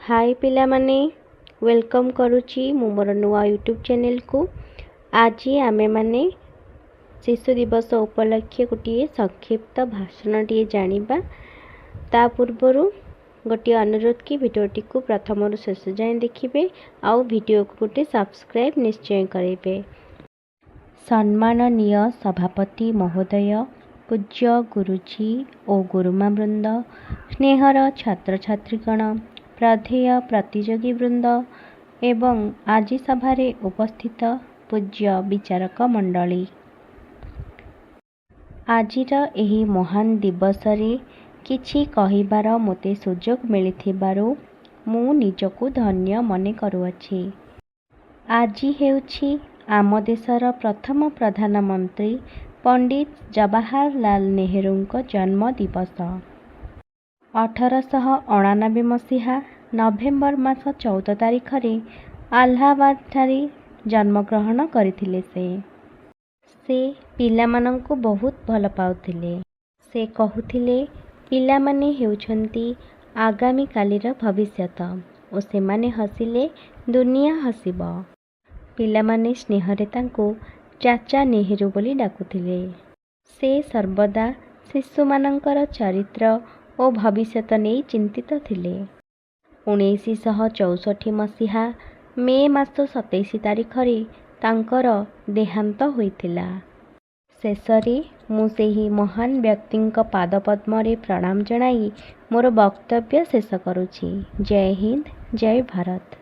हाय पिलामाने welcome करुच्ची मु मोर नुआ YouTube channel को। आज आमे माने शिशु दिवस उपलक्षे गोटे संक्षिप्त भाषण टी जानिबा। ता पूर्वरु गोटे अनुरोध कि भिडियोटी को प्रथम शेष जाए देखिए आउ भिडियो को गोटे सब्सक्राइब निश्चय करेंगे। सम्माननीय सभापति महोदय, पूज्य गुरुजी और गुरुमा वृंद, स्नेहर छात्र छात्रीगण, प्राध्येय प्रतियोगी वृंद एवं आज सभारे उपस्थित पूज्य विचारक मंडली, आजिर एही महान दिवस रे किछि कहिबार मोते सुजोग मिलिथिबारु मु निजको धन्य मने करुअछि। आजि हेउछि आम देशर प्रथम प्रधानमंत्री पंडित जवाहरलाल नेहरूंको जन्म दिवस। 1899 मसीहा नवेम्बर मास 14 तारिख रे आलाहाबाद ठारे जन्मग्रहण करथिले। से पिलामानंकु बहुत भल पाउथिले। से कहुथिले पिलामाने हेउछंती आगामी कालीर भविष्यत ओ सेमाने हसिले दुनिया हसिब। पिलामाने स्नेहरे तांको चाचा नेहरू बोली डाकुथिले। से सर्वदा शिशुमानंकर चरित्र और भविष्यत नहीं चिंतित थिले। 1964 मसीहा मे मास 27 तारिख रे तांकर देहांत होइथिला। शेषरे मु सेही महान व्यक्तिंक पादपद्म रे प्रणाम जणाई मोर वक्तव्य शेष करुछि। जय हिंद, जय भारत।